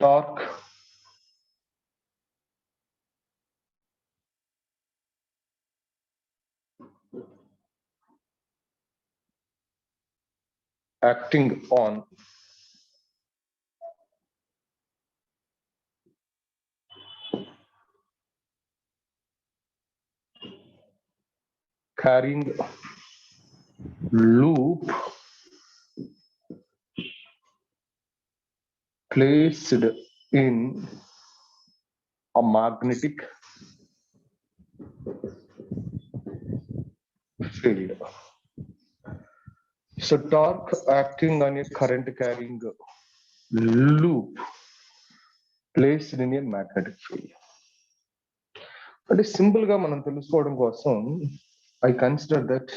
torque acting on carrying loop placed in a magnetic field. So torque acting on a current carrying loop placed in a magnetic field. అంటే simple గా మనం తెలుసుకోవడం కోసం I consider that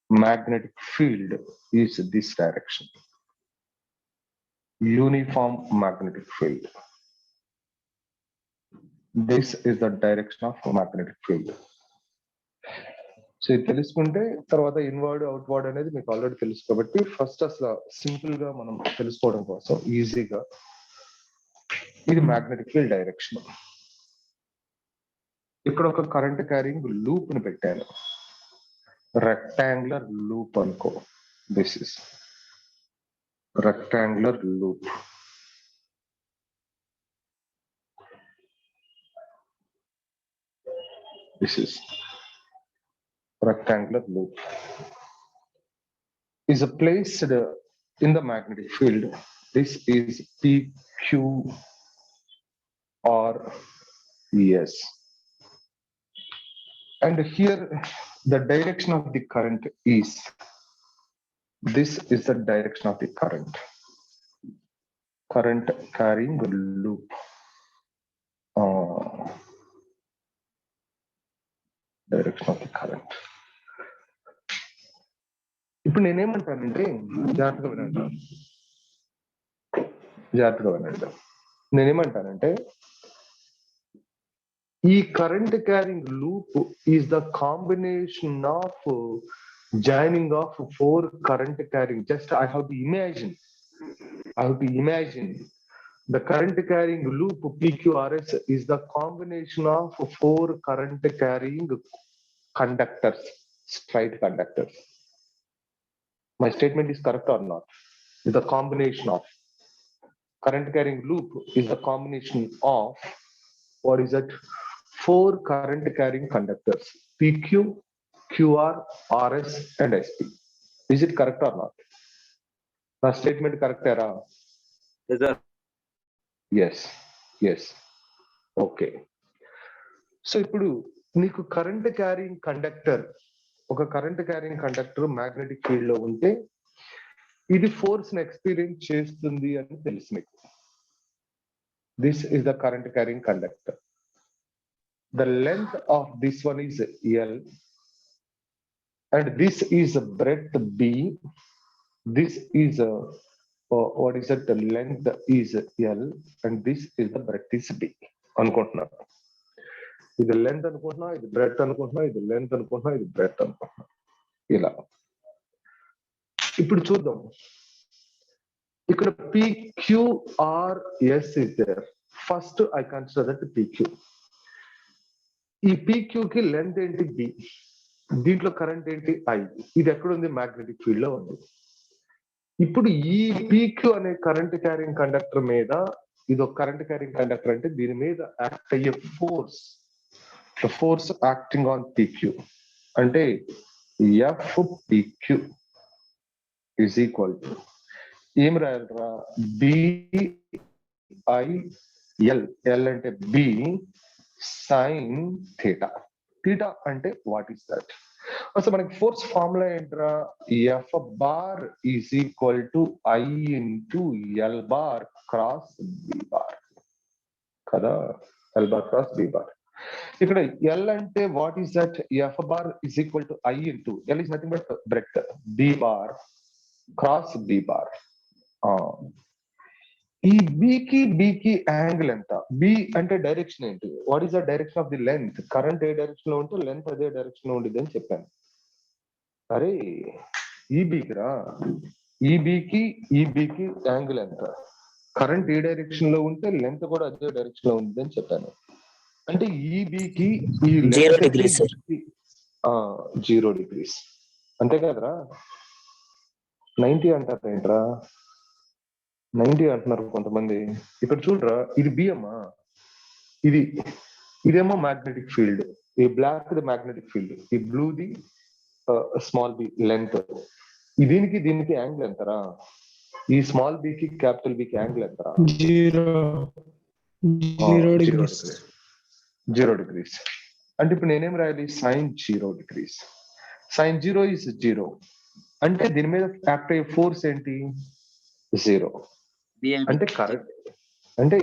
magnetic field is this direction. Uniform magnetic field. This is the direction of magnetic field. So ఇది తెలుసుకుంటే తర్వాత inward outward అనేది మీకు ఆల్రెడీ తెలుసు కాబట్టి ఫస్ట్ అసలు సింపుల్ గా మనం తెలుసుకోవడం కోసం ఈజీగా ఇది మ్యాగ్నెటిక్ ఫీల్డ్ డైరెక్షన్. ఇక్కడ ఒక కరెంట్ క్యారింగ్ లూప్ ని పెట్టాను, రెక్టాంగులర్ లూప్ అనుకో. This is rectangular loop. This is rectangular loop is placed in the magnetic field. This is PQ or ES, and here the direction of the current is, this is the direction of the current carrying loop. Direction of the current. ఇప్పుడు నేనేమంటానంటే జాగ్రత్తగా వినండి. నేనేమంటానంటే ఈ current carrying loop is the combination of joining of 4 current carrying. Just I have to imagine the current carrying loop PQRS is the combination of 4 current carrying conductors, straight conductors. My statement is correct or not? The combination of current carrying loop is the combination of, what is it, 4 current carrying conductors, PQ, QR, RS and SP. Is it correct or not? My statement correct era? Yes, sir. Yes. Okay. So ఇప్పుడు నీకు current carrying conductor, ఒక current carrying conductor magnetic field లో ఉంటే ఇది force ని experience చేస్తుంది అని తెలుసు నీకు. This is the current carrying conductor. The length of this one is L and this is a breadth B. This is a what is it, the length is L and this is the breadth is B అనుకుంటున్నా. ఇది length అనుకుంటున్నా, ఇది breadth అనుకుంటున్నా, ఇది length అనుకుంటున్నా, ఇది breadth అనుకుంటున్నా. ఇలా ఇప్పుడు చూద్దాం. ఇక్కడ PQRS is there. First I consider that PQ. ఈ PQ కి లెంత్ ఏంటి B, దీంట్లో కరెంట్ ఏంటి I. ఇది ఎక్కడ ఉంది? మ్యాగ్నెటిక్ ఫీల్డ్ లో ఉంది. ఇప్పుడు ఈ PQ అనే కరెంట్ క్యారింగ్ కండక్టర్ మీద, ఇది ఒక కరెంట్ క్యారింగ్ కండక్టర్ అంటే దీని మీద యాక్ట్ అయ్యే force, the force acting on PQ అంటే FPQ is equal to ఏం రాయాలరా, BIL. L అంటే B sin theta. theta అంటే వాట్ ఈస్ దట్? అసలు మనకి ఫోర్స్ ఫార్ములా ఏంట్రా? F bar is equal to I into L bar cross B bar కదా. L bar cross B bar. ఇక్కడ L అంటే what is that? F bar is equal to I into L is nothing but breadth, B bar cross B bar. ఈ B కి angle ఎంత? B అంటే direction ఏంటి? What is the direction of the length? Current A direction లో ఉంటే length అదే direction లో ఉండిద్ది అని చెప్పాను. అరే ఈ B కి రా, ఈ B కి యాంగిల్ ఎంత? కరెంట్ ఏ డైరెక్షన్ లో ఉంటే లెంత్ కూడా అదే డైరెక్షన్ లో ఉంది అని చెప్పాను. అంటే ఈ బికి ఈ 0 degrees, sir. 0 degrees అంతే కదరా. 90 అంటారు ఏంట్రా, 90 అంటున్నారు కొంతమంది. ఇక్కడ చూడరా, ఇది బిఎమ్మా, ఇదేమో మ్యాగ్నెటిక్ ఫీల్డ్, ఈ బ్లాక్ ది మ్యాగ్నెటిక్ ఫీల్డ్, ఈ blue the small B length. దీనికి యాంగిల్ ఎంతరా, ఈ స్మాల్ బి కి క్యాపిటల్ బి కి యాంగిల్ ఎంతరా? 0 degrees. 0 degrees. అంటే ఇప్పుడు నేనేం రాయాలి, sin 0 degrees. sin 0 is 0. అంటే దీని మీద యాక్ట్ అయ్యే ఫోర్స్ ఏంటి, 0. అంటే కరెక్ట్, అంటే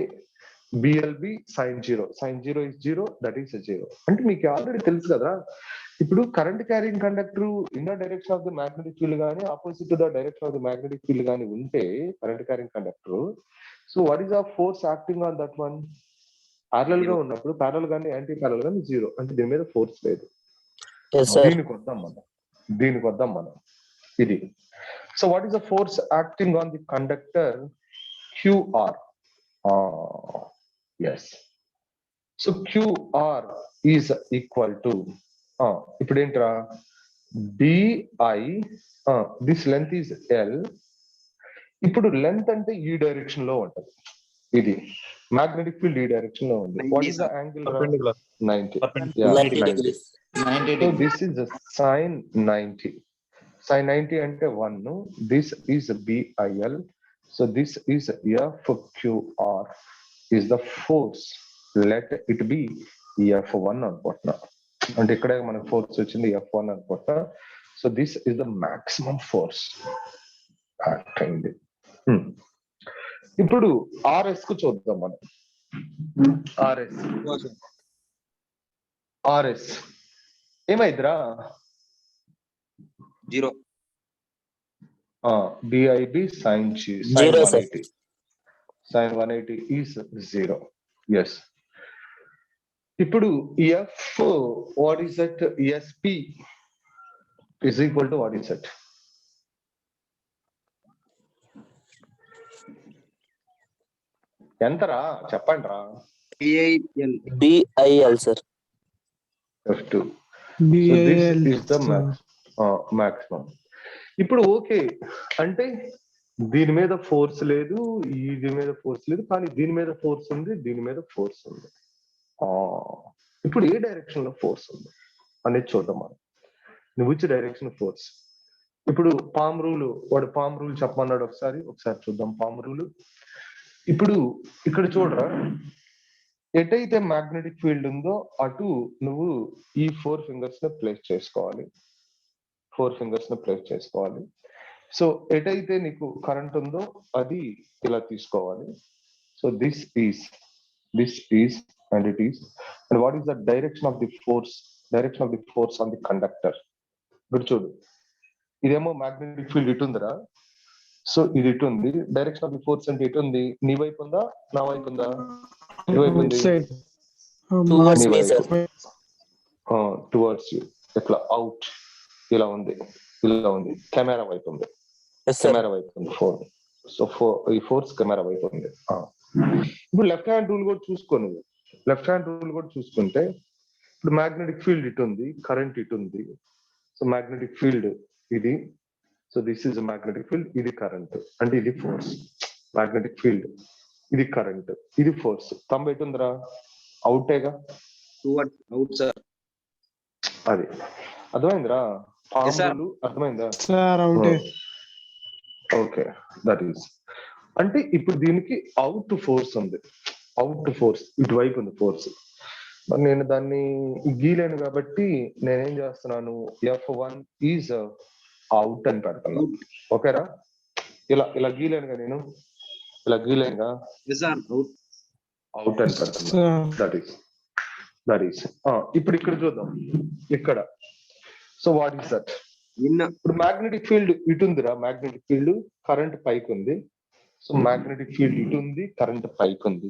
BLB sin 0 is 0, that is 0. అంటే మీకు ఆల్రెడీ తెలుసు కదా. ఇప్పుడు current carrying conductor in the direction of the magnetic field కానీ opposite to the direction of the magnetic field కానీ ఉంటే current carrying conductor, so what is the force acting on that one? Parallel గా ఉన్నప్పుడు parallel గానీ anti parallel గానీ 0, అంటే దీని మీద ఫోర్స్ లేదు. దీనికి వద్దాం మనం ఇది. So what is the force acting on the conductor? QR. Yes. So QR is equal to, ఇప్పుడు ఏంట్రా, DI, this length is L. ఇప్పుడు లెంత్ అంటే ఈ డైరెక్షన్ లో ఉంటది, ఇది మ్యాగ్నెటిక్ ఫీల్డ్ ఈ డైరెక్షన్ లో ఉంది. What is the angle? 90. So this is the sin 90. Sin 90 అంటే 1. This is BIL. So this is FQR is the force. Let it be F1 అనుకుంటున్నా. అంటే ఇక్కడే మనకు ఫోర్స్ వచ్చింది F1 అనుకుంటా. So this is the maximum force act అయింది. ఇప్పుడు RS కు చూద్దాం మనం. RS ఏమైద్రా? 0. BIB sin 180. Sin 180 is 0. Yes. ఇప్పుడు F, what is that? SP is equal to what is that? ఎంతరా చెప్పండి రా. BIL, sir. F2. So this is the maximum. ఇప్పుడు ఓకే అంటే దీని మీద ఫోర్స్ లేదు, దీని మీద ఫోర్స్ లేదు, కానీ దీని మీద ఫోర్స్ ఉంది, దీని మీద ఫోర్స్ ఉంది. ఇప్పుడు ఏ డైరెక్షన్ లో ఫోర్స్ ఉంది అనేది చూద్దాం మనం. నువ్వు ఇచ్చే డైరెక్షన్ ఫోర్స్. ఇప్పుడు పామ్ రూల్, వాడు పామ్ రూల్ చెప్పమన్నాడు, ఒకసారి చూద్దాం పామ్ రూల్. ఇప్పుడు ఇక్కడ చూడరా, ఎటైతే మ్యాగ్నెటిక్ ఫీల్డ్ ఉందో అటు నువ్వు ఈ 4 fingers ని ప్లేస్ చేసుకోవాలి. 4 fingers ని ప్లేస్ చేసుకోవాలి. సో ఎటైతే నీకు కరెంట్ ఉందో అది ఇలా తీసుకోవాలి. So this is and it is, and what is the direction of the force on the conductor? ఇప్పుడు చూడు, ఇదేమో మ్యాగ్నెటిక్ ఫీల్డ్ ఇటు ఉందిరా. సో ఇది ఇటు ఉంది, డైరెక్షన్ ఆఫ్ ది ఫోర్స్ అంటే ఇటు ఉంది. నీ వైపు ఉందా, నా వైపు ఉందా? నీ వైపు ఉంది, టువర్డ్స్ యూ. ఇట్లా అవుట్, ఇలా ఉంది. కెమెరా వైపు ఉంది. సో ఈ ఫోర్స్ కెమెరా వైపు ఉంది. ఇప్పుడు లెఫ్ట్ హ్యాండ్ రూల్ కూడా చూసుకుంటే ఇప్పుడు మ్యాగ్నెటిక్ ఫీల్డ్ ఇటు ఉంది, కరెంట్ ఇటు ఉంది. సో మ్యాగ్నెటిక్ ఫీల్డ్ ఇది. So this is magnetic field, ఇది కరెంట్, అంటే ఇది ఫోర్స్. మ్యాగ్నెటిక్ ఫీల్డ్ ఇది కరెంట్, ఇది ఫోర్స్. తంబ ఎటు ఉందిరా, అవుటేగా. అది అర్థమైందిరా? అర్థమైందా? Okay, that is. అంటే ఇప్పుడు దీనికి అవుట్ ఫోర్స్ ఉంది, ఇటువైపు ఉంది ఫోర్స్. మరి నేను దాన్ని గీలేను కాబట్టి నేనేం చేస్తున్నాను, F1 ఈజ్ అవుట్ అని పెడతాను. ఓకేరా? ఇలా గీలేనుగా, నేను ఇలా గీలేనుగా, అవుట్ అని పెడతాను. That is. ఇప్పుడు ఇక్కడ చూద్దాం, ఇక్కడ. So what is that? ఇప్పుడు మ్యాగ్నెటిక్ ఫీల్డ్ ఇటు ఉందిరా, మ్యాగ్నెటిక్ ఫీల్డ్, కరెంట్ పైకి ఉంది. సో మ్యాగ్నెటిక్ ఫీల్డ్ ఇటు ఉంది, కరెంట్ పైకి ఉంది.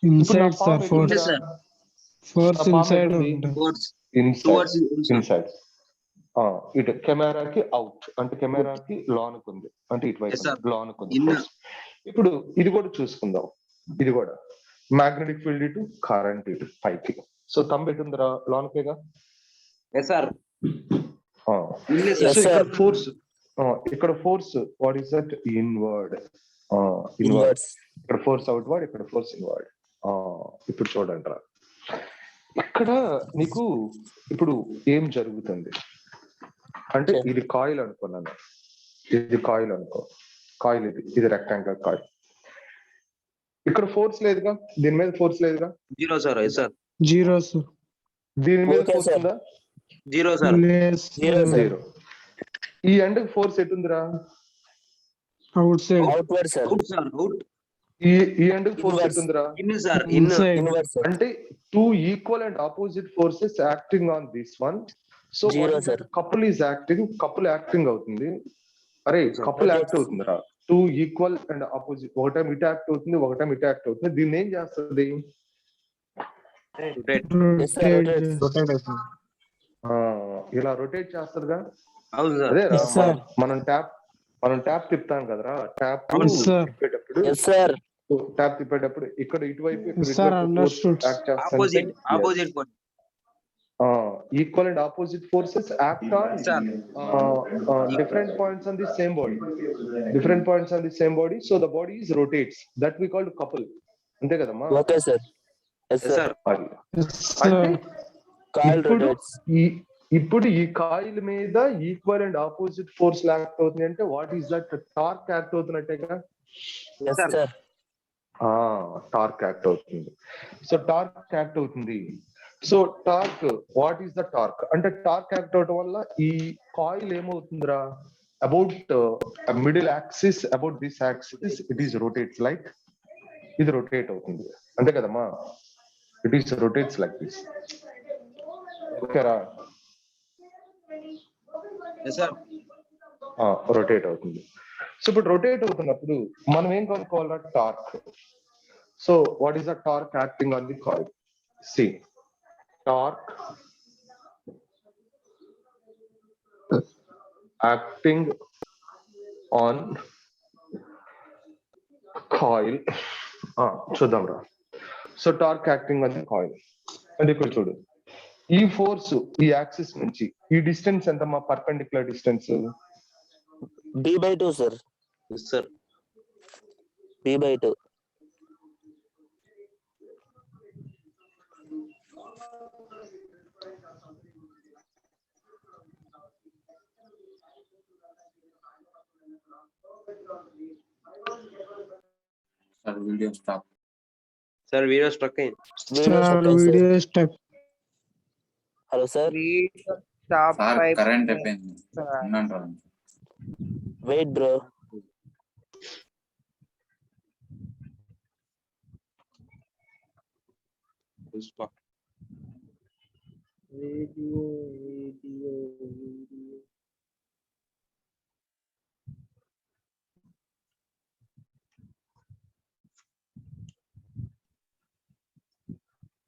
ఇన్సైడ్. ఇటు కెమెరాకి అవుట్, అంటే కెమెరాకి లోనుకు ఉంది, అంటే ఇటువైపు లోనుకు ఉంది. ఇప్పుడు ఇది కూడా చూసుకుందాం. ఇది కూడా మ్యాగ్నెటిక్ ఫీల్డ్ ఇటు, కరెంట్ ఇటు పైకి. సో థంబ్ ఎటుందిరా? లోనకేగా. సార్ ఇక్కడ ఫోర్స్, ఇక్కడ force what is that? Inward. Inward. ఇక్కడ ఫోర్స్ అవుట్వర్డ్, ఇక్కడ ఫోర్స్ ఇన్వర్డ్. ఇప్పుడు చూడండి రా, ఇక్కడ నీకు ఇప్పుడు ఏం జరుగుతుంది అంటే, ఇది కాయిల్ అనుకున్నాను, ఇది కాయిల్ అనుకో, కాయిల్ ఇది రెక్టాంగిల్ కాయిల్. ఇక్కడ ఫోర్స్ లేదుగా, దీని మీద ఫోర్స్ లేదుగా. Zero sir. Zero sir. దీని మీద ఫోర్స్ ఉందా? Zero sir. జీరో. ఈ ఎండ్ ఫోర్స్ ఎటుందిరా? Outside. Outward sir. Out sir. Out. ఈ ఎండ్ ఫోర్స్ ఎటుందిరా? In sir. ఇన్వర్డ్. అంటే two equal and opposite forces acting on this one. So couple is acting, couple acting అవుతుంది. అరే couple act అవుతుందిరా. Two equal and opposite, ఒక time ఇటు act అవుతుంది, ఒక టైం ఇటు యాక్ట్ అవుతుంది. దీన్ని ఏం చేస్తుంది? ఇలా రొటేట్ చేస్తుందిగా. అదే మనం ట్యాప్ తిప్పుతాం కదరా, ట్యాప్ తిప్పేటప్పుడు ఇక్కడ ఇటువైపు equal and opposite forces act on different points on the same body. Different points on the same body. So the body is rotates. That we call couple. Ante kadamma. Okay, sir. Yes, sir. Coil rotates. ఇప్పుడు ఈ coil మీద equal and opposite force act అవుతుంది అంటే what is that? Torque act అవుతున్నట్టేగా. Torque act అవుతుంది. So torque act అవుతుంది. So torque, what is the torque అంటే, torque act అవడం వల్ల ఈ కాయిల్ ఏమవుతుందిరా? About middle axis, about this axis it is rotates like, ఇది రొటేట్ అవుతుంది అంతే కదమ్మా. It is rotates like this. ఓకేరా? రొటేట్ అవుతుంది. సో ఇప్పుడు రొటేట్ అవుతున్నప్పుడు మనం ఏం కనుక్కోవాలా? Torque. So what is the torque acting on the coil? C, torque acting on coil. చూద్దాం రా. So torque acting on the coil అంటే ఇక్కడ చూడు, ఈ ఫోర్స్ ఈ యాక్సిస్ నుంచి ఈ డిస్టెన్స్ ఎంతమ్మా? Perpendicular distance b/2 sir. Sir b/2. Sir, video stop. Sir, video stuck in. Video stuck. Hello, sir. Video stop. Sir, current అయిపోయింది. Wait, bro. Stop. Video.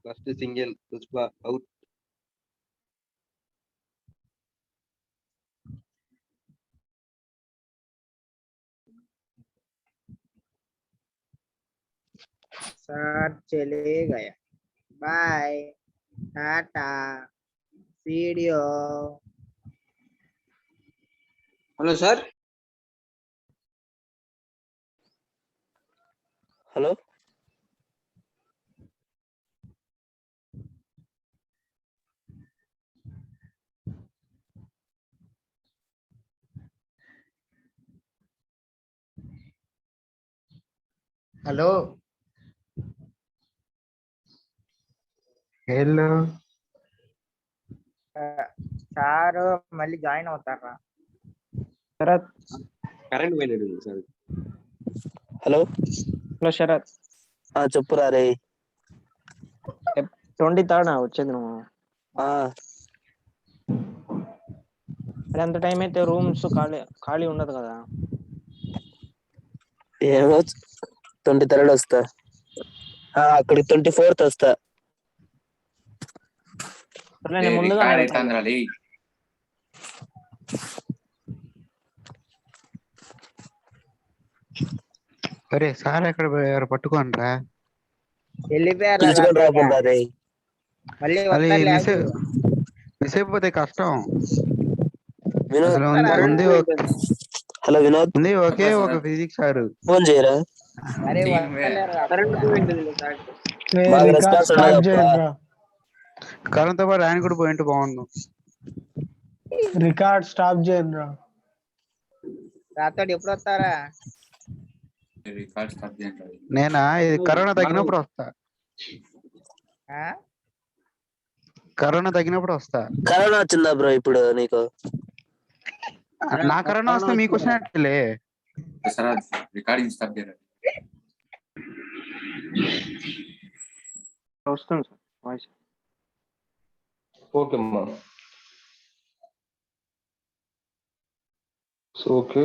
Last single, Pushpa out. Sir चले गया. Bye, tata, video. Hello, sir. Hello. Hello. Hello sir మళ్ళీ join అవుతారా? Sharath. Current పోయినట్టు sir. Hello. Hello Sharath. చెప్పురా రే. 23rd వచ్చేది నువ్వు. ఎంత టైం అయితే రూమ్స్ ఖాళీ ఉండదు కదా. ఏమో 23rd వస్తా. అక్కడికి 24th వస్తా. ముందుగా అరే సార్ ఎక్కడ పోయారు పట్టుకోనరా వెళ్ళిపోయారు పిలుచుకొని రాకుండా రే. మళ్ళీ అది వస్తారులే, మిస్ ఆగు. మిస్ అయిపోతే కష్టం. వినోద్ అసలు ఉంది హలో వినోద్, ఉంది ఒకే చెప్పరా ఒక సార్? Physics sir. ఫోన్ చేయరా. అరే టీమ్ వస్తలేరు కరెంట్ పోయింది సార్. బాగా రెస్పాన్స్ ఉండదు అబ్బా. కాలంతో పాటు ఆయన కూడా పోయింటే బాగుండు. రికార్డ్ స్టాప్ చేయండి రా. రాతోడు ఎప్పుడు వస్తారా? రికార్డ్ స్టార్ట్ చేయండి. నేనా ఇది కరోనా తగ్గినప్పుడు వస్తా. ఆ? కరోనా తగ్గినప్పుడు వస్తా. కరోనా వచ్చిందా బ్రో ఇప్పుడు నీకు? నా కరోనా వస్తే మీకు వచ్చినట్లే. సార్ రికార్డింగ్ స్టార్ట్ చేయండి. వస్తుంది సార్ వాయిస్. ఓకే అమ్మా. So okay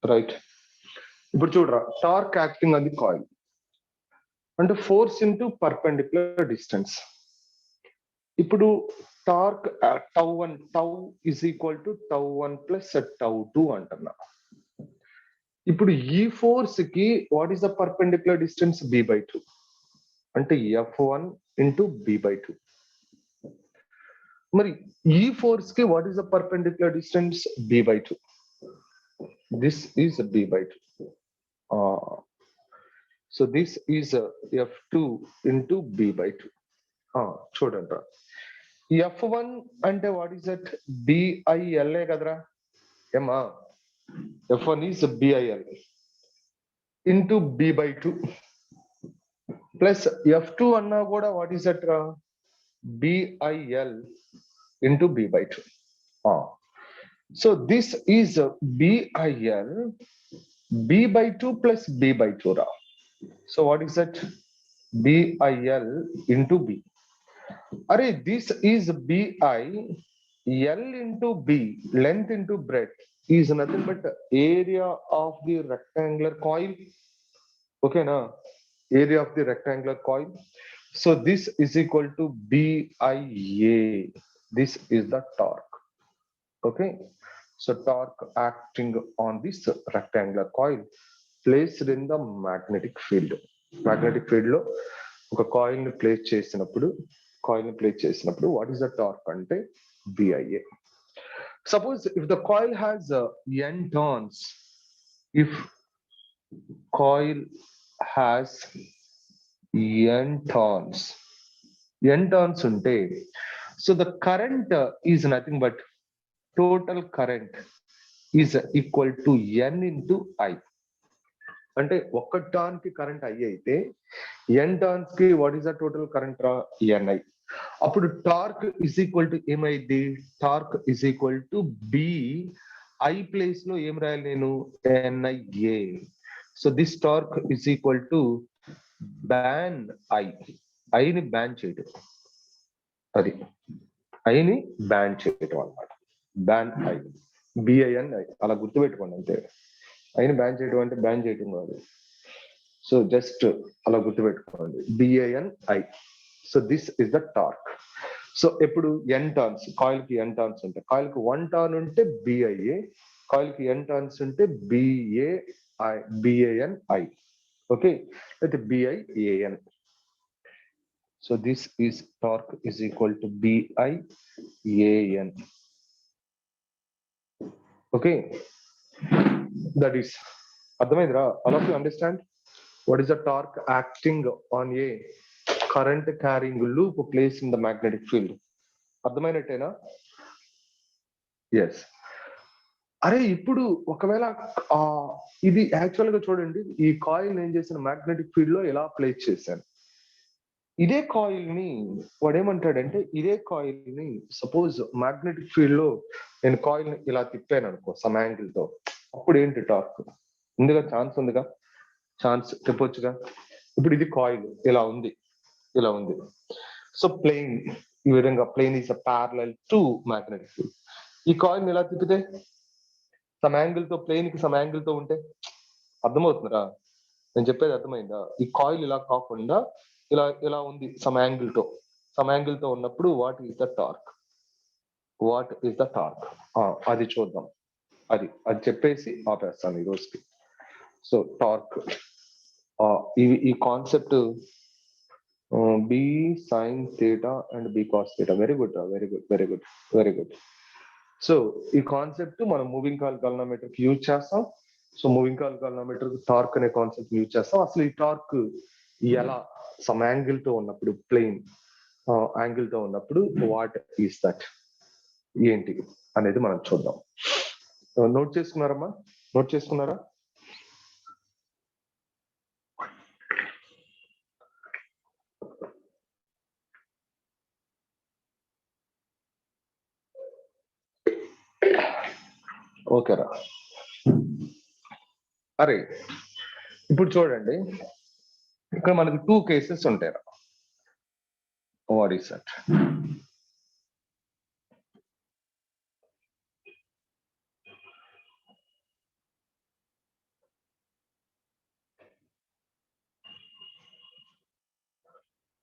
right. ఇప్పుడు చూడరా, టార్క్ యాక్టింగ్ అది కాయిల్ అంటే ఫోర్స్ ఇంటూ పర్పెండిక్యులర్ డిస్టెన్స్. ఇప్పుడు torque τ1 tau is equal to τ1 plus τ2 అంటున్నా. ఇప్పుడు ఈ ఫోర్స్ కి what is the perpendicular distance? b/2 అంటే f1 ఇంటూ b/2. మరి ఈ ఫోర్స్ కి what is the perpendicular distance? b/2. This is b/2. So this is f2 into b/2. చూడండి, f1 అంటే వాట్ ఈస్ దట్? BIL కదరా ఏమా? f1 is BIL into b/2 plus f2 అన్నా కూడా what is that రా? BIL into b/2. So this is BIL b/2 plus b/2 రా. So what is that? BIL into b. అరే this is BIL into b, length into breadth is nothing but area of the rectangular coil. ఓకేనా? Area of the rectangular coil. So this is equal to BIA. This is the torque. Okay, so torque acting on this rectangular coil placed in the magnetic field. Magnetic field లో ఒక coil ని place చేసినప్పుడు what is the torque అంటే BIA. Suppose if the coil has n turns, if coil has n turns unte, so the current is nothing but total current is equal to n into I. అంటే ఒక్క turn కి current I అయితే n turns కి what is the total current రా? Ni. అప్పుడు torque is equal to ఏమైంది? Torque is equal to BI place లో ఏం రాయాలి నేను? NIA. So this torque is equal to ban ఐని బ్యాన్ చేయటం. అది ఐని బ్యాన్ చేయటం అన్నమాట. బ్యాన్ ఐ, BINI అలా గుర్తుపెట్టుకోండి అంతే. ఐని బ్యాన్ చేయటం అంటే బ్యాన్ చేయటం కాదు. సో జస్ట్ అలా గుర్తుపెట్టుకోండి, BINI. So this is the torque. So ఇప్పుడు n టర్న్స్, కాయిల్ కి n టర్న్స్ ఉంటాయి. కాయిల్ కి 1 టర్న్ ఉంటే BIA, కాయిల్ కి n టర్న్స్ ఉంటే BANI. ఓకే, అయితే BIAN. So this is torque is equal to BIAN. Okay, that is అర్థమైందిరా? All of you understand what is the torque acting on a current carrying loop placed in the magnetic field. అర్థమైనట్టేనా? Yes. అరే ఇప్పుడు ఒకవేళ ఇది actual గా చూడండి, ఈ coil ఏం చేసిన మ్యాగ్నెటిక్ ఫీల్డ్ లో ఎలా ప్లేస్ చేశాను. ఇదే కాయిల్ ని వాడు ఏమంటాడంటే, ఇదే కాయిల్ ని సపోజ్ మ్యాగ్నెటిక్ ఫీల్డ్ లో నేను కాయిల్ ని ఇలా తిప్పాను అనుకో సమ్ యాంగిల్ తో, అప్పుడు ఏంటి టార్క్? ఉందిగా, ఛాన్స్ ఉందిగా, ఛాన్స్ తిప్పొచ్చుగా. ఇప్పుడు ఇది కాయిల్ ఇలా ఉంది, ఇలా ఉంది. సో ప్లేన్ ఈ విధంగా, plane is parallel to magnetic field. ఈ కాయిల్ ఇలా తిప్పితే సమ్ యాంగిల్ తో, ప్లేన్ కి సమ్ యాంగిల్ తో ఉంటే, అర్థమవుతుందిరా నేను చెప్పేది? అర్థమైందా? ఈ కాయిల్ ఇలా కాకుండా ఇలా ఇలా ఉంది సమ్ యాంగిల్ తో, సమ్ యాంగిల్ తో ఉన్నప్పుడు what is the torque? What is the torque? అది చూద్దాం. అది చెప్పేసి ఆపేస్తాను ఈ రోజుకి. సో టార్క్ ఈ concept B sine theta and B cos theta. Very good, very good, very good, very good. So ఈ కాన్సెప్ట్ మనం మూవింగ్ కాయిల్ గాల్వనోమీటర్ కి యూజ్ చేస్తాం. So moving coil galvanometer torque అనే కాన్సెప్ట్ యూజ్ చేస్తాం. అసలు ఈ torque ఎలా సమ్ యాంగిల్ తో ఉన్నప్పుడు, ప్లేన్ యాంగిల్ తో ఉన్నప్పుడు వాట్ ఈస్ దట్, ఏంటి అనేది మనం చూద్దాం. నోట్ చేసుకున్నారమ్మా? నోట్ చేసుకున్నారా? ఓకేరా. అరే ఇప్పుడు చూడండి, ఇక్కడ మనకి 2 కేసెస్ ఉంటాయి. What is that?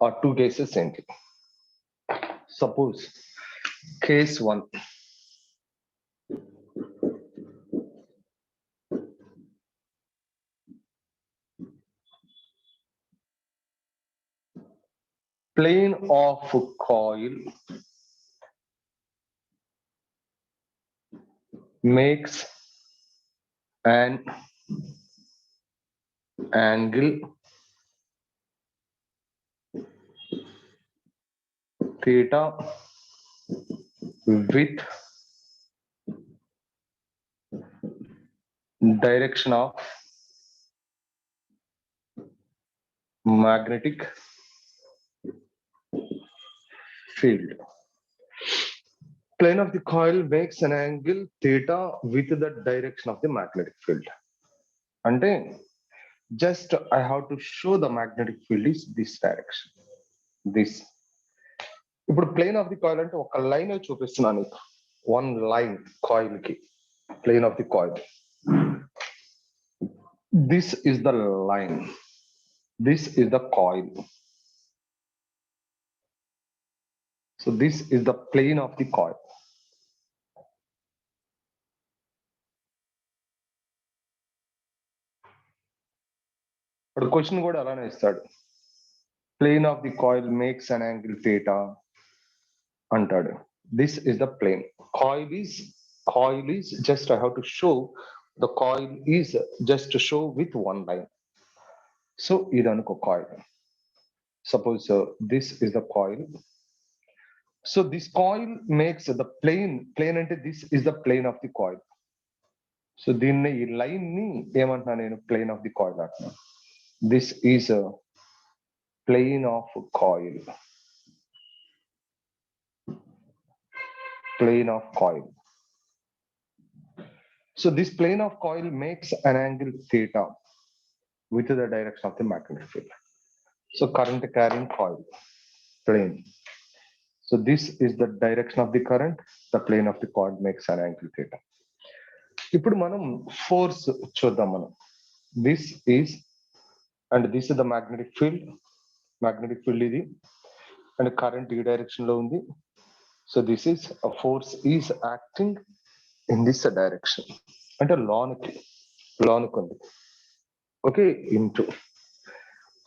ఆ 2 కేసెస్ ఏంటి? Suppose case 1, plane of coil makes an angle theta with direction of magnetic field. Plane of the coil makes an angle theta with the direction of the magnetic field. అంటే just I have to show the magnetic field is this direction. This. ఇప్పుడు plane of the coil అంటే ఒక line చూపిస్తున్నాను. One line coil కి, plane of the coil. This is the line, this is the coil. So this is the plane of the coil. ఇప్పుడు question కూడా అలానే ఇస్తాడు. Plane of the coil makes an angle theta అంటాడు. This is the plane. Coil is just I have to show the coil is just to show with one line. So ఇది అనుకో coil. Suppose this is the coil. So this coil makes the plane అంటే this is the plane of the coil. So దీన్ని, ఈ line ని ఏమంటున్నా నేను? Plane of the coil అంటున్నా. This is plane of coil. Plane of coil. So this plane of coil makes an angle theta with the direction of the magnetic field. So current carrying coil, plane. So this is the direction of the current. The plane of the coil makes an angle theta. ఇప్పుడు మనం force చూద్దాం. మనం this is and this is the magnetic field. Magnetic field ఇది, and current ఈ direction లో ఉంది. So this is force is acting in this direction, అంటే లోనికి ఉంది. Okay, into.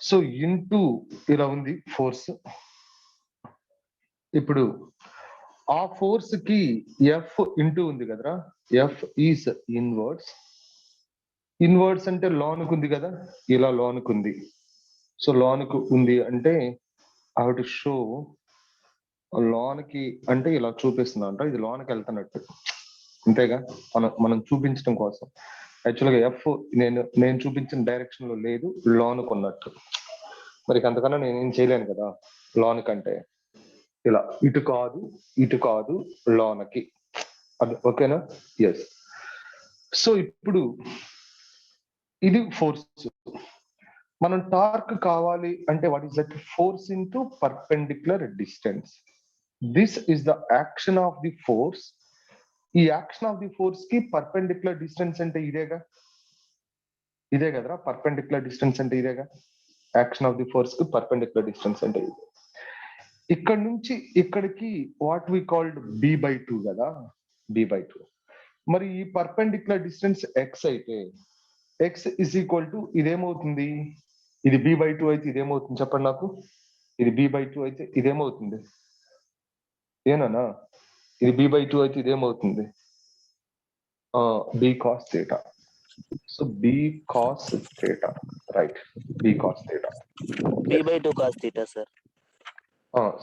సో ఇంటూ ఇలా ఉంది ఫోర్స్. ఇప్పుడు ఆ ఫోర్స్ కి ఎఫ్ ఇంటూ ఉంది కదరా. F is inwards. ఇన్వర్డ్స్ అంటే లోనికి ఉంది కదా, ఇలా లోనికి ఉంది. సో లోనికి ఉంది అంటే ఐ హావ్ టు షో లోనికి, అంటే ఇలా చూపిస్తున్నా అంట, ఇది లోనికి వెళ్తున్నట్టు. అంతేగా, మనం చూపించడం కోసం. యాక్చువల్గా ఎఫ్ నేను చూపించిన డైరెక్షన్ లో లేదు, లోనికి ఉన్నట్టు. మరి అంతకన్నా నేనేం చేయలేను కదా. లోనికంటే ఇలా ఇటు కాదు లోనకి. అది ఓకేనా? ఎస్. సో ఇప్పుడు ఇది ఫోర్స్. మనం టార్క్ కావాలి అంటే what is that? Force into perpendicular distance. This is the action of the force. ఈ యాక్షన్ ఆఫ్ ది ఫోర్స్ కి పర్పెండిక్యులర్ డిస్టెన్స్ అంటే ఇదే కదరా. పర్పెండిక్యులర్ డిస్టెన్స్ అంటే ఇదేగా. యాక్షన్ ఆఫ్ ది ఫోర్స్ కి పర్పెండిక్యులర్ డిస్టెన్స్ అంటే ఇది. ఇక్కడ నుంచి ఇక్కడికి వాట్ వి కాల్డ్ b/2 కదా. b/2. మరి ఈ పర్పెండిక్యులర్ డిస్టెన్స్ x అయితే x ఇస్ ఈక్వల్ టు ఇదేమవుతుంది, ఇది b/2 అయితే ఇదేమవుతుంది చెప్పండి నాకు, ఇది b/2 అయితే ఇదేమవుతుంది, ఏనా ఇది b/2 అయితే ఇదేమవుతుంది, b cos theta. So b cos theta, right, b cos theta. b/2 cos theta sir.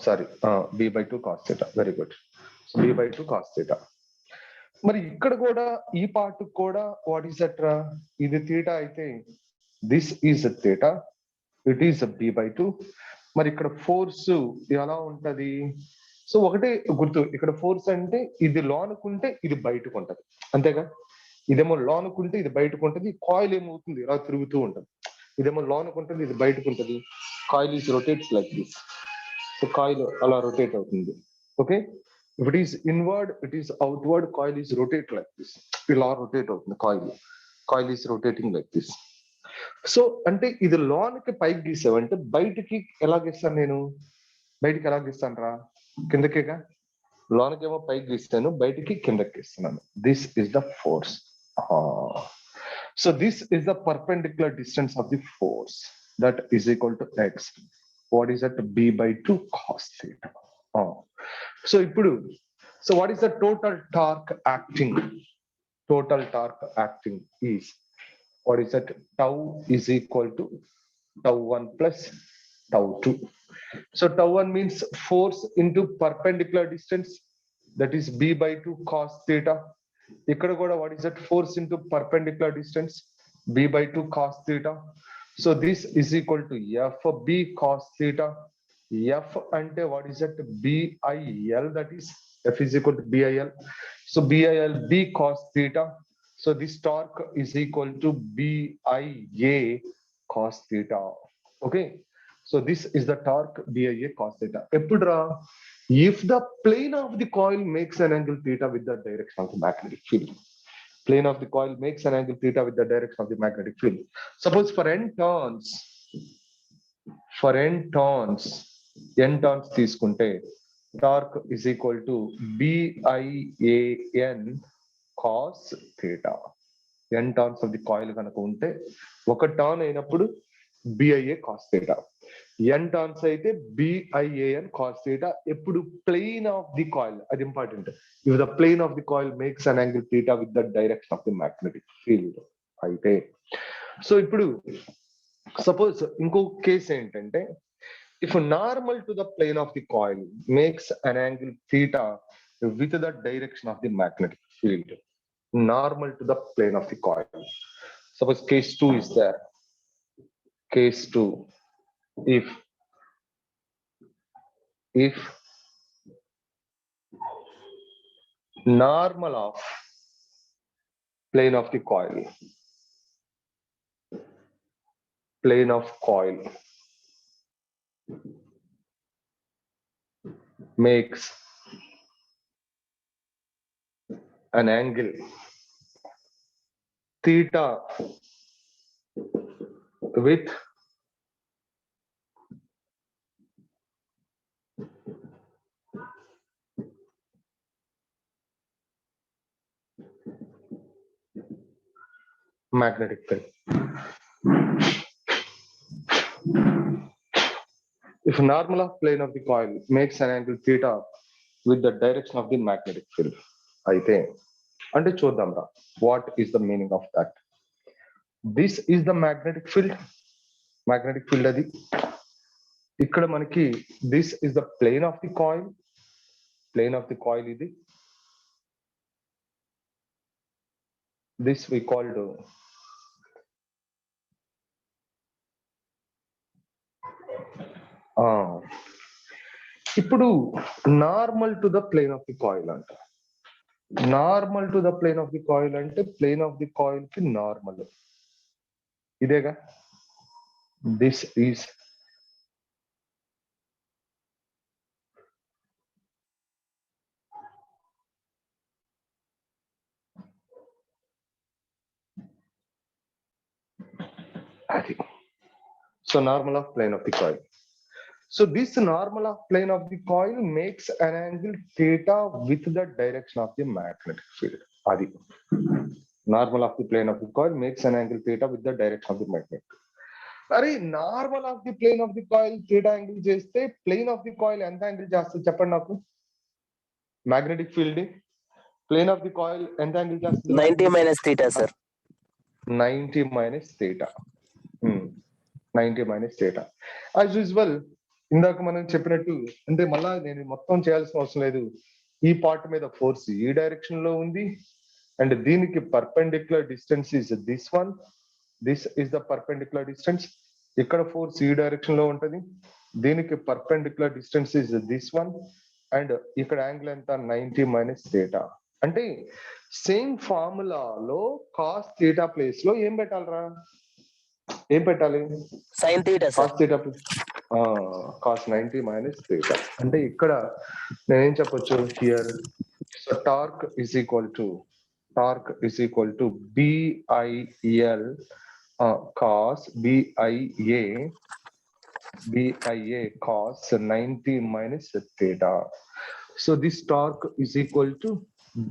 Sorry, b/2 cos theta, very good. So b/2 cos theta. మరి ఇక్కడ కూడా ఈ పార్ట్ కూడా వాట్ ఈస్ దట్ రా, ఇది థీటా అయితే this is theta, it is b/2. మరి ఇక్కడ ఫోర్స్ ఎలా ఉంటది, సో ఒకటే గుర్తు, ఇక్కడ ఫోర్స్ అంటే ఇది లోనుకుంటే ఇది బయటకు ఉంటది, అంతేగా, ఇదేమో లోనుకుంటే ఇది బయటకు ఉంటది, కాయిల్ ఏమవుతుంది ఇలా తిరుగుతూ ఉంటది, ఇదేమో లోనుకుంటుంది ఇది బయటకు ఉంటది, coil is rotates like this. So coil అలా రొటేట్ అవుతుంది, okay. If it is inward, it is outward, coil is rotate like this. ఇలా rotate అవుతుంది coil is rotating like this. So అంటే ఇది లోనికి పైకి గీసావంటే బయటికి ఎలా గీస్తాను నేను, బయటికి ఎలా గీస్తాను రా, కిందకేగా, లోనకేమో పైకి గీస్తాను, బయటికి కిందకి గీస్తున్నాను. This is the force. So this is the perpendicular distance of the force that is equal to x. What is that, b/2 cos theta. So ఇప్పుడు, so what is the total torque acting, total torque acting is what is that, tau is equal to tau1 plus tau2. So tau1 means force into perpendicular distance, that is b/2 cos theta. Ikkada kuda what is that, force into perpendicular distance, b/2 cos theta. So this is equal to f b cos theta. F ante what is that, bil, that is f is equal to bil. So bil b cos theta. So this torque is equal to BIA cos theta. Okay. So this is the torque BIA cos theta. Epudra, if the plane of the coil makes an angle theta with the direction of the magnetic field. Plane of the coil makes an angle theta with the direction of the magnetic field. Suppose for n turns తీసుకుంటే torque is equal to BIAN cos theta. n turns of the coil కనుక ఉంటే ఒక turn అయినప్పుడు BIA cos theta, n turns అయితే BIAN cos theta. ఎప్పుడు plane of the coil, అది important, if the plane of the coil makes an angle theta with the direction of the magnetic field అయితే. So ఇప్పుడు suppose ఇంకో case ఏంటంటే, if normal to the plane of the coil makes an angle theta with the direction of the magnetic field, normal to the plane of the coil. Suppose case 2 is there. Case 2, if normal of plane of the coil makes an angle theta with magnetic field. If normal of plane of the coil makes an angle theta with the direction of the magnetic field, అయితే అంటే చూద్దాం రా, what is the meaning of that. This is the magnetic field అది. ఇక్కడ మనకి this is the plane of the coil, ఇది. This we called ఇప్పుడు normal to the plane of the coil అంట. Normal to the plane of the coil అంటే plane of the coil కి normal ఇదేగా. This is అది. So normal of plane of the coil. So this normal of plane of the coil makes an angle theta with the direction of the magnetic field. అది normal of the plane of the coil makes an angle theta with the direction of the magnet. అరే normal of the plane of the coil theta angle చేస్తే plane of the coil ఎంత angle చేస్తుంది చెప్పండి నాకు. Magnetic field plane of the coil ఎంత angle చేస్తుంది? 90 minus theta, sir. 90 minus theta. 90 minus theta. As usual, ఇందాక మనం చెప్పినట్టు అంటే మళ్ళా నేను మొత్తం చేయాల్సిన అవసరం లేదు. ఈ పార్ట్ మీద ఫోర్స్ ఈ డైరెక్షన్ లో ఉంది అండ్ దీనికి perpendicular distance is this one. This is the perpendicular distance. ఇక్కడ ఫోర్స్ ఈ డైరెక్షన్ లో ఉంటది. దీనికి perpendicular distance is this one and ఇక్కడ యాంగిల్ ఎంత 90 మైనస్ థీటా. అంటే సేమ్ ఫార్ములాలో కాస్ థీటా ప్లేస్ లో ఏం పెట్టాలరా? ఏం పెట్టాలి? Sin theta, sir. Cos theta cos 90 minus theta. అంటే ఇక్కడ నేనేం చెప్పొచ్చు here torque is equal to BIL cos BIA cos 90 minus theta. So this torque is equal to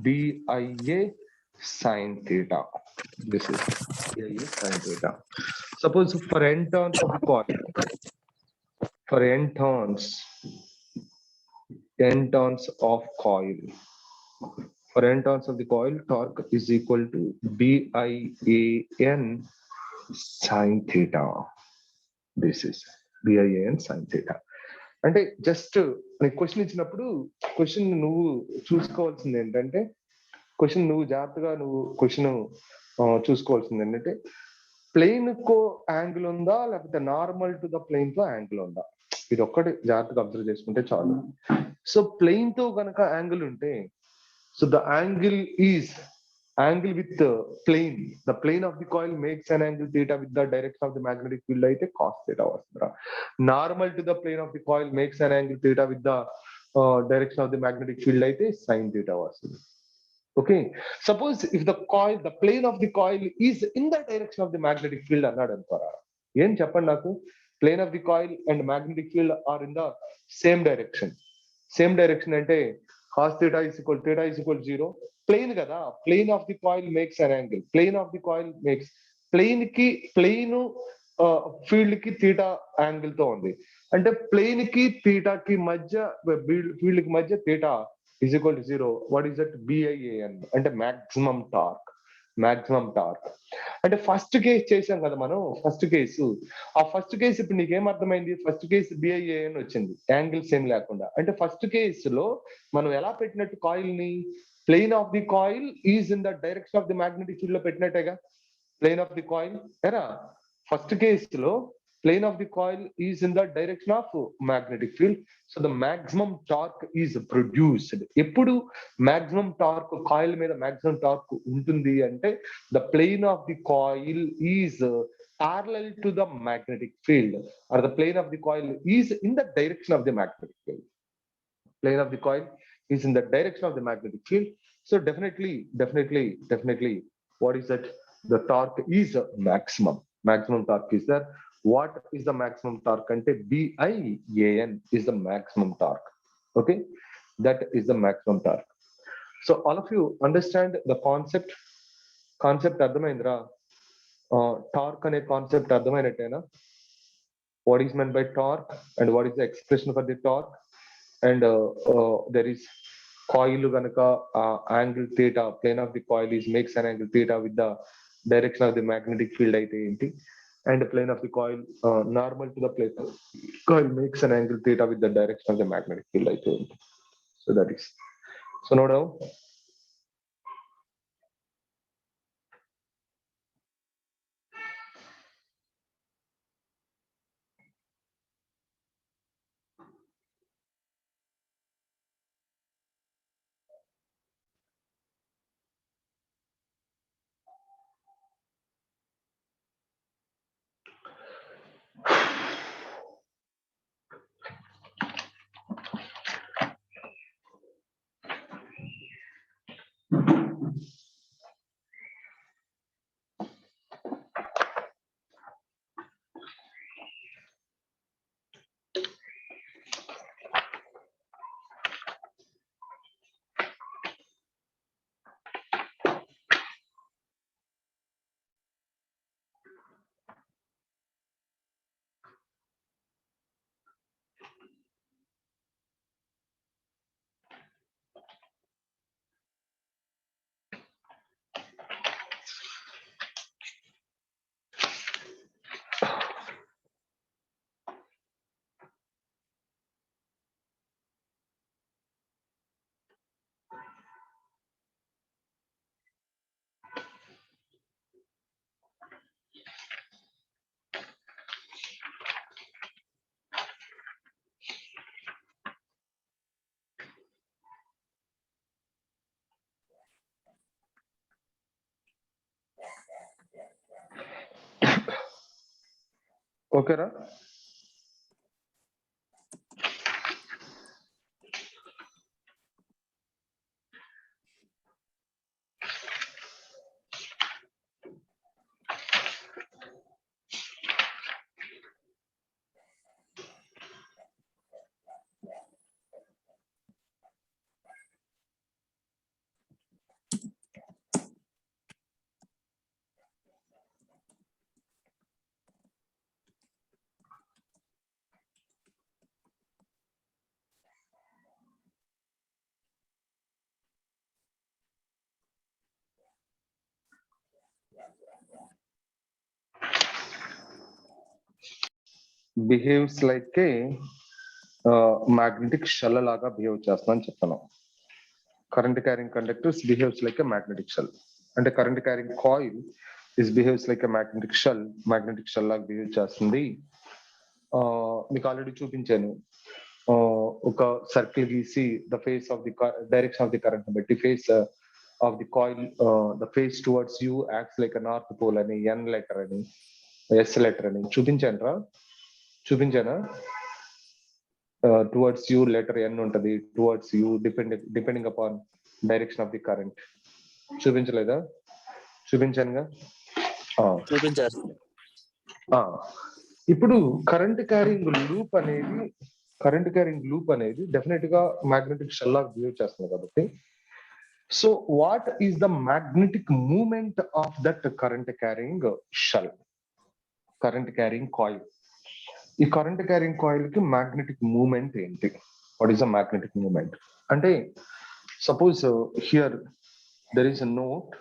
BIA sin theta. This is BIA sin theta. Suppose for n turns of the coil, for n turns of the coil, torque is equal to BIAN sin theta. This is BIAN sin theta. అంటే just నీకు question ఇచ్చినప్పుడు question నువ్వు చూసుకోవాల్సింది ఏంటంటే జాగ్రత్తగా question చూసుకోవాల్సింది ఏంటంటే plane కో angle ఉందా లేకపోతే నార్మల్ టు ద ప్లేన్ తో యాంగిల్ ఉందా, ఇది ఒక్కటి జాగ్రత్తగా అబ్జర్వ్ చేసుకుంటే చాలు. సో ప్లేన్ తో కనుక యాంగిల్ ఉంటే so the angle is angle with the plane of the coil makes an angle theta with the direction of the magnetic field అయితే cos theta వస్తుందిరా. Normal to the plane of the coil makes an angle theta with the direction of the magnetic field అయితే sin theta వస్తుంది. Okay, suppose if the plane of the coil is in the direction of the magnetic field అన్నాడు అనుకోరా, ఏం చెప్పండి నాకు, plane of the coil and magnetic field are in the same direction అంటే cos theta is equal 0. Plane కదా, plane of the coil makes an angle, plane field కి theta angle తో ఉంది అంటే ప్లేన్ కి థీటా కి మధ్య ఫీల్డ్ కి మధ్య theta is equal to 0. What is that? BIAN అంటే మాక్సిమం టార్క్. అంటే ఫస్ట్ కేసు చేసాం కదా మనం, ఫస్ట్ కేసు ఇప్పుడు నీకేం అర్థమైంది? ఫస్ట్ కేసు బిఐఏఎన్ వచ్చింది యాంగిల్ సేమ్ లేకుండా. అంటే ఫస్ట్ కేసులో మనం ఎలా పెట్టినట్టు కాయిల్ ని, plane of the coil is in the direction of the magnetic field లో పెట్టినట్టేగా. plane of the coil ఎరా ఫస్ట్ కేసులో plane of the coil is in the direction of magnetic field. So the maximum torque is produced. ఎప్పుడు maximum torque coil మీద maximum torque ఉంటుంది అంటే the plane of the coil is parallel to the magnetic field or the plane of the coil is in the direction of the magnetic field. Plane of the coil is in the direction of the magnetic field. So definitely, what is that? The torque is maximum torque is there. What is the maximum torque? Ante BIAN is the maximum torque. Okay, that is the maximum torque. So all of you understand the concept అర్థమైందిరా? torque అనే concept అర్థమైనట్టేనా? What is meant by torque and what is the expression for the torque? And there is coil గనక angle theta, plane of the coil is makes an angle theta with the direction of the magnetic field అయితే ఏంటి, and plane of the coil normal to the plane coil makes an angle theta with the direction of the magnetic field అయితే ఏంటి. So that is so no doubt. ఓకేరా? Behaves like a magnetic shell లాగా behave చేస్తుందని చెప్తున్నాం. Current carrying conductors behaves like a magnetic shell. అంటే current carrying coil behaves like a magnetic shell లాగా behave చేస్తుంది. మీకు ఆల్రెడీ చూపించాను. ఒక సర్కిల్ గీసి the face of the direction of the current బట్టి face of the coil the face towards you acts like north pole అని, N letter అని, S letter అని చూపించానా? టువర్డ్స్ యూ లెటర్ ఎన్ ఉంటది, towards you depending upon direction of the current. చూపించలేదా? చూపించానుగా. చూపించారు. ఇప్పుడు కరెంట్ క్యారింగ్ లూప్ అనేది డెఫినెట్ గా మ్యాగ్నెటిక్ షెల్ లాగా బిహేవ్ చేస్తుంది కాబట్టి, so what is the magnetic moment of that current carrying shell, current carrying coil? ఈ కరెంట్ క్యారింగ్ కాయిల్ కి మ్యాగ్నెటిక్ మూమెంట్ ఏంటి? What is the magnetic moment అంటే, suppose here there is a note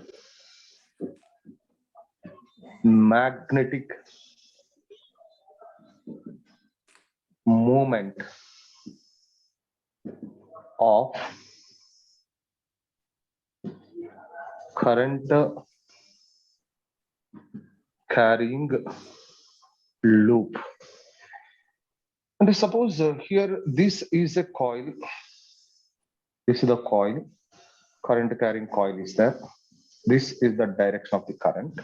magnetic moment of current carrying loop. And suppose here this is a coil. This is the coil. Current carrying coil is there. This is the direction of the current.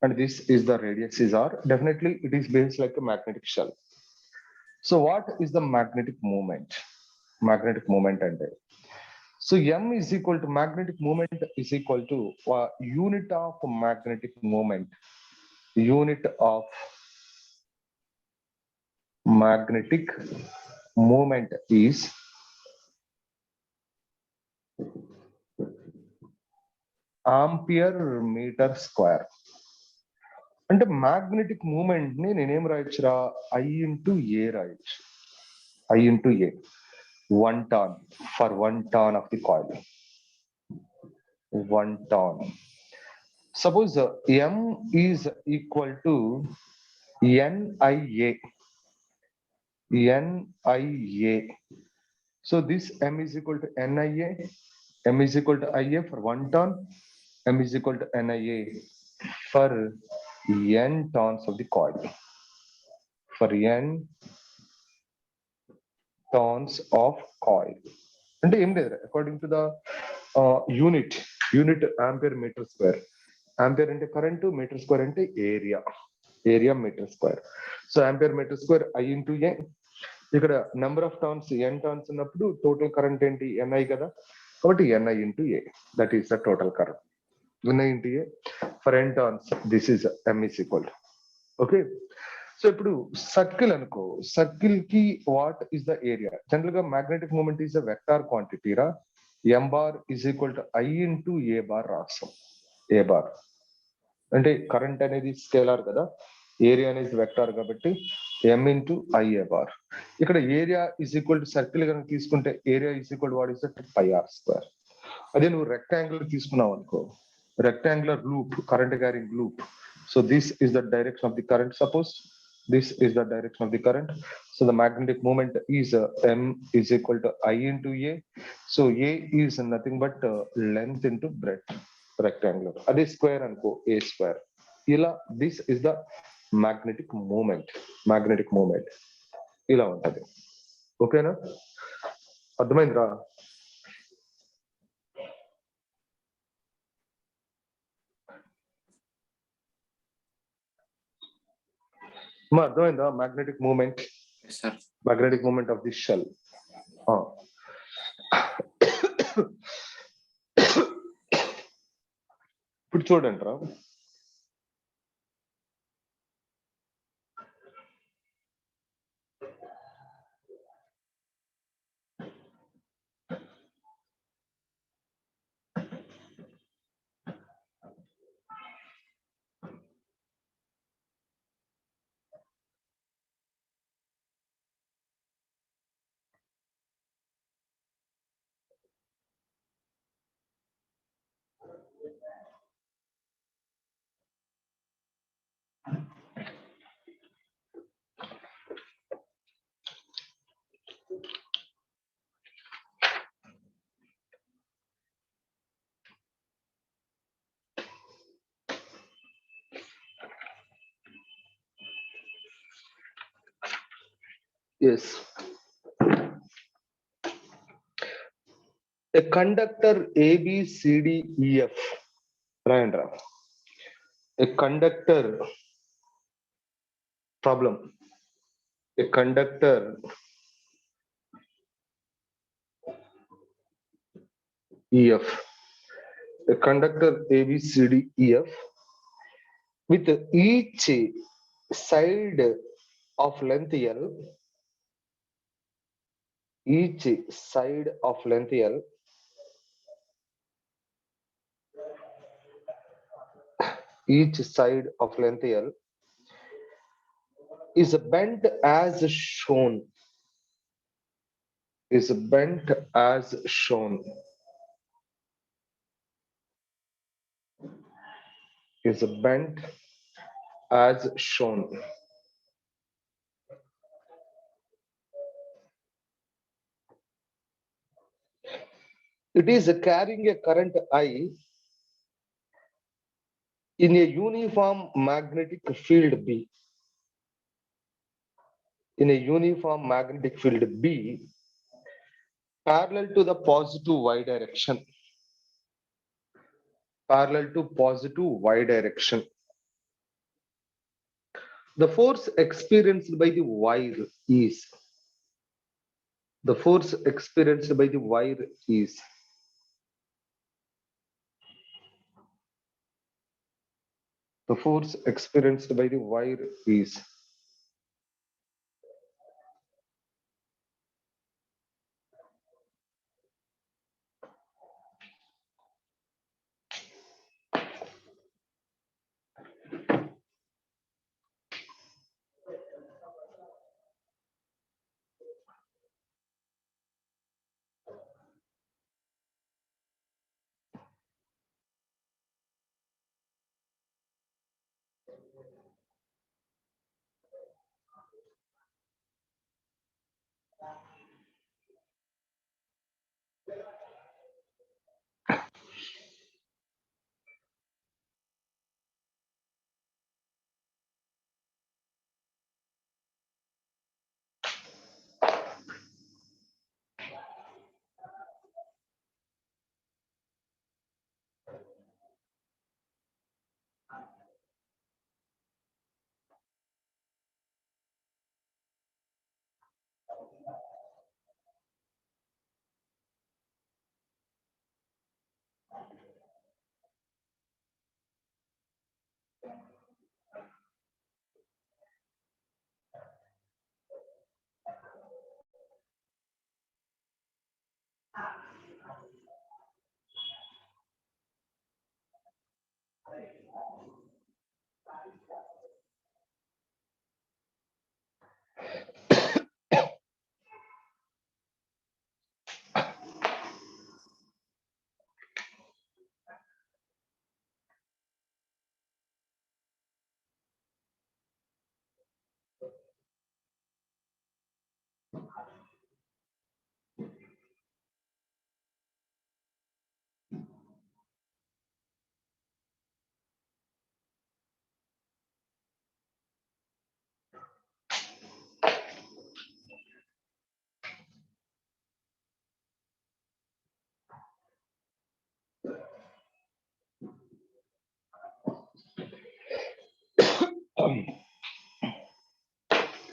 And this is the radius is r. Definitely it is behaves like a magnetic shell. So what is the magnetic moment? Magnetic moment and so m is equal to magnetic moment is equal to unit of magnetic moment. Unit of magnetic moment is ampere meter square. అంటే magnetic moment ని నేనేం రాయొచ్చురా? I into A రాయొచ్చు. I into A. 1 ton for 1 ton of the coil. 1 ton. Suppose M is equal to NIA. NIA. So this M is equal to NIA. M is equal to IA for 1 ton. M is equal to NIA for N tons of the coil. For N tons of coil. అంటే ఏం లేదు, according to the unit ampere metre square. Ampere అంటే current, metre square అంటే area metre square. So ampere metre square I into A. ఇక్కడ number of turns N turns ఉన్నప్పుడు total current ఏంటి? NI కదా, కాబట్టి NI into A. That is the total current. NI into A for N turns. This is M is equal to. Okay. So ఇప్పుడు circle అనుకో, circle కి what is the area? General గా magnetic moment is a vector quantity రా. M bar is equal to I into A bar రాస్తాం. A bar అంటే current అనేది scalar కదా, area అనేది వెక్టార్ కాబట్టి M into IA బార్. ఇక్కడ area is equal to circle కనుక తీసుకుంటే area is equal what is that? Pi R square. అదే నువ్వు రెక్టాంగులర్ తీసుకున్నావు అనుకో, rectangular loop, current carrying loop. So this is the direction of the current. Suppose this is the direction of the current. So the magnetic moment is M is equal to I into A. So A is nothing but length into breadth, rectangular. Ade square anko, A square. Ila this is the magnetic moment. Magnetic moment. Ila untadi. Okay na? అర్థమైందిరా? మా అర్థమైందా magnetic movement Yes, sir. magnetic movement of the shell. ఇప్పుడు చూడండి రా, yes, a conductor ABCDEF, రాయండి రా, a conductor problem, a conductor EF, a conductor ABCDEF with each side of length L, each side of length L each side of length L is bent as shown, is bent as shown, is bent as shown. It is carrying a current I in a uniform magnetic field B. In a uniform magnetic field B, parallel to the positive y direction. Parallel to positive y direction. The force experienced by the wire is, the force experienced by the wire is the force experienced by the wire is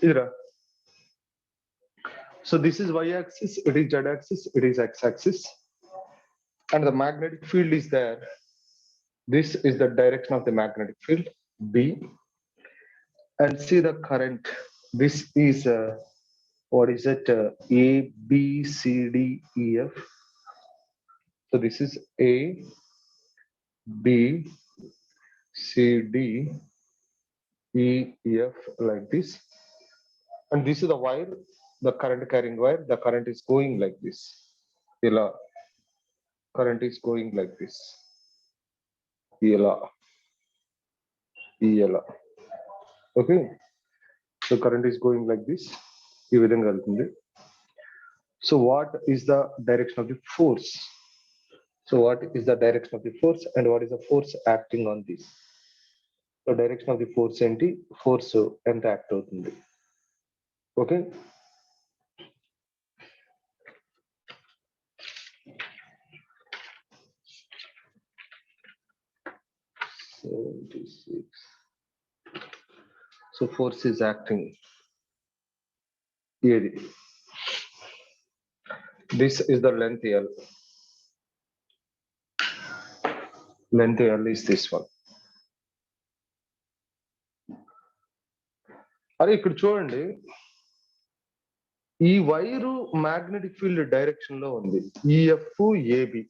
Idra. So this is y-axis, it is z-axis, it is x-axis, and the magnetic field is there. This is the direction of the magnetic field, B, and see the current. This is what is it? A, B, C, D, E, F. So this is A, B, C, D, E, F, like this. And this is the wire, the current carrying wire. The current is going like this. Ila. Current is going like this. Ila. Ila. Okay. The current is going like this. ఈ విధంగా వెళ్తుంది. So what is the direction of the force? So what is the direction of the force and what is the force acting on this? The direction of the force ఏంటి? Force ఎంత act అవుతుంది? Okay. So force is acting. ఏది? This is the length L. Length L is this one. అరే ఇక్కడ చూడండి, ఈ wire magnetic field direction లో ఉంది, ఈఎఫ్ ఏబి.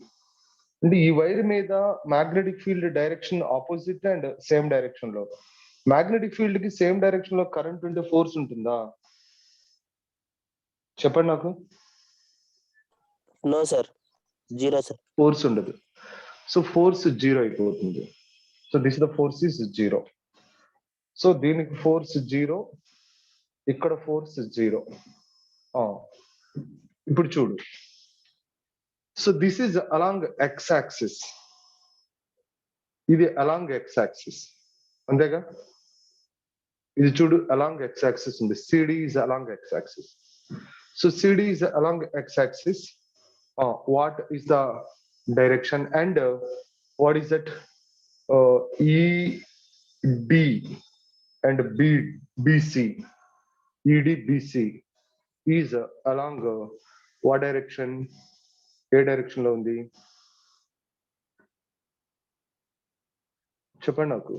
అంటే ఈ వైర్ మీద magnetic field direction opposite and same direction లో. మ్యాగ్నెటిక్ ఫీల్డ్ కి సేమ్ డైరెక్షన్ లో కరెంట్ ఉంటే ఫోర్స్ ఉంటుందా? చెప్పండి నాకు. No sir, zero sir. Force ఉండదు. సో ఫోర్స్ జీరో అయిపోతుంది. So this the force is zero. So దీనికి ఫోర్స్ జీరో, ఇక్కడ ఫోర్స్ జీరో. ఇప్పుడు చూడు, so this is along X axis, ఇది అలాంగ్ ఎక్స్ యాక్సిస్, అంతేగా? ఇది చూడు అలాంగ్ ఎక్స్ యాక్సిస్ ఉంది, CD is along X axis. So CD is along X axis. What is the direction and what is that? ED and BC, EDBC is along what direction? ఏ direction లో ఉంది చెప్పండి నాకు.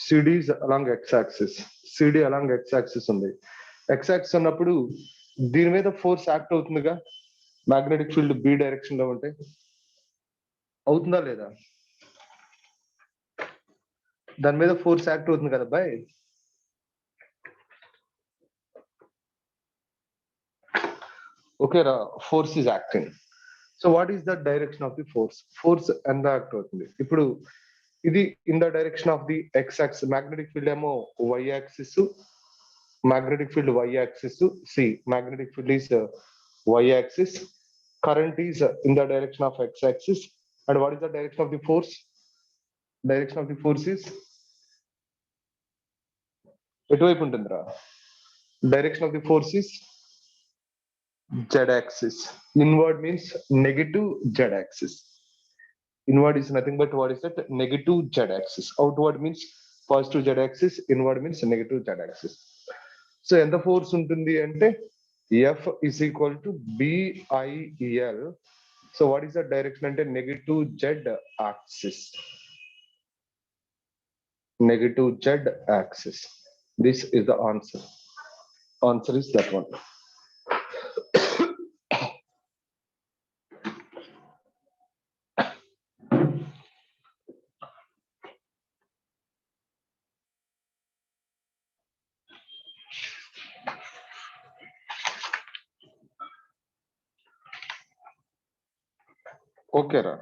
CD is along x axis. CD along x axis ఉంది. x axis ఉన్నప్పుడు దీని మీద force act అవుతుందిగా, మ్యాగ్నెటిక్ ఫీల్డ్ B డైరెక్షన్ లో ఉంటే. అవుతుందా లేదా? దాని మీద ఫోర్స్ యాక్ట్ అవుతుంది కదా బాయ్. ఓకే రా, force is acting. So what is the direction of the force? Force ఎంత యాక్ట్ అవుతుంది? ఇప్పుడు ఇది in the direction of the X axis, magnetic field ఏమో Y axis, magnetic field Y axis. See magnetic field is Y axis, current is in the direction of X axis. And what is the direction of the force? Direction of the force is ఎటువైపు ఉంటుందిరా? Direction of the force is z axis. Inward means negative z axis. Inward is nothing but what is that? Negative z axis. Outward means positive z axis. Inward means negative z axis. So ఎంత force ఉంటుంది అంటే F is equal to BIL. So what is the direction అంటే negative z axis. Negative z axis. This is the answer. Answer is that one. Okay రా.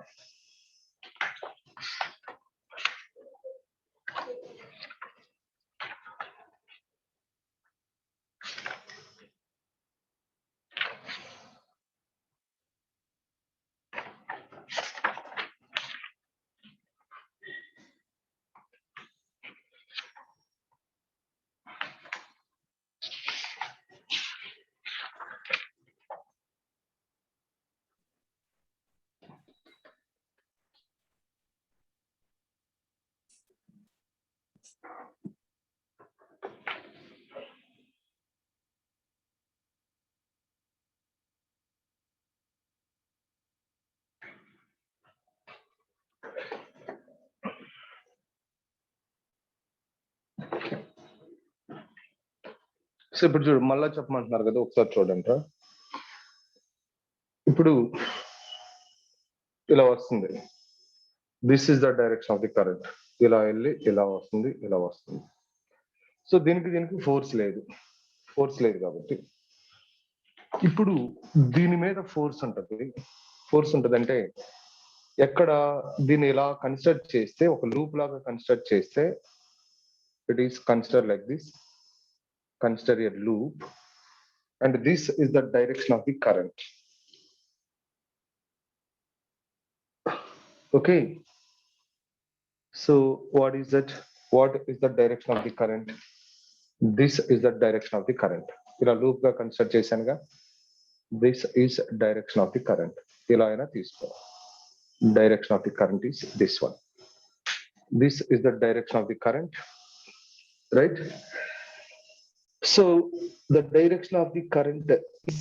So ఇప్పుడు చూడు మళ్ళా చెప్పమంటున్నారు కదా, ఒకసారి చూడండి రా. ఇప్పుడు ఇలా వస్తుంది, this is the direction of the current. ఇలా వెళ్ళి ఇలా వస్తుంది, ఇలా వస్తుంది. సో దీనికి ఫోర్స్ లేదు, ఫోర్స్ లేదు కాబట్టి ఇప్పుడు దీని మీద ఫోర్స్ ఉంటుంది. ఫోర్స్ ఉంటుంది అంటే ఎక్కడ దీన్ని ఇలా కన్సిడర్ చేస్తే, ఒక లూప్ లాగా కన్సిడర్ చేస్తే, it is consider like this, consider a loop and this is the direction of the current. Okay, so what is that? What is the direction of the current? This is the direction of the current. ఇలా loop గా consider చేశానుగా, this is direction of the current. ఇలా అయినా తీసుకో, direction of the current is this one. This is the direction of the current, right? So the direction of the current is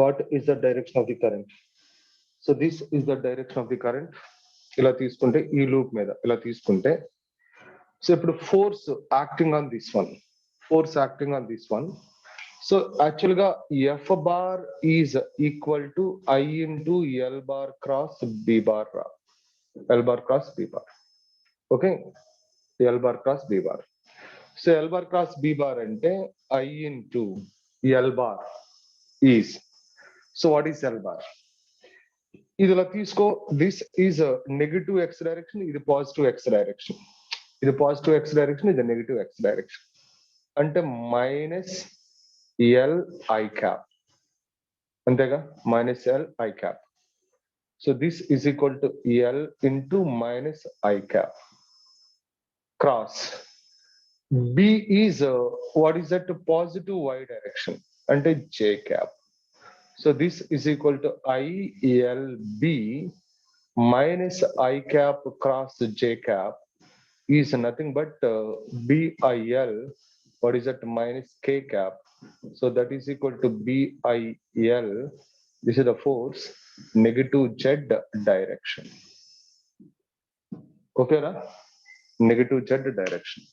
what is the direction of the current? So this is the direction of the current. ఇలా తీసుకుంటే ఈ loop మీద ఇలా తీసుకుంటే, so ఇప్పుడు force acting on this one, force acting on this one. So actual గా F bar is equal to I into L bar cross B bar, L bar cross B bar. Okay, L bar cross B bar. So L bar cross B bar అంటే I into L bar is, so what is L bar? ఇది ఇలా తీసుకో, this is negative X direction, ఇది positive X direction, ఇది positive X direction, ఇది negative X direction. అంటే minus L I cap, అంతేగా, minus L I cap. So this is equal to L into minus I cap cross B is what is that? Positive Y direction అంటే J cap. So this is equal to ILB minus I cap cross J cap is nothing but BIL, what is that? Minus K cap. So that is equal to BIL. This is the force, negative Z direction. Okay, na? Negative Z direction.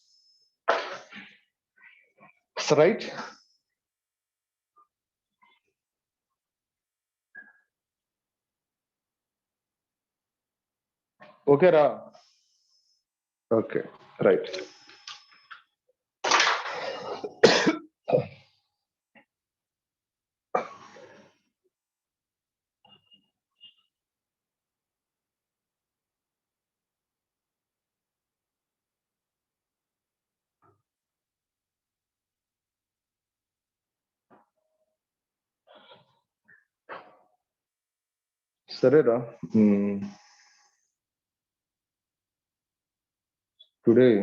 That's right. Okay, Ra. Okay, right. సరేరా, today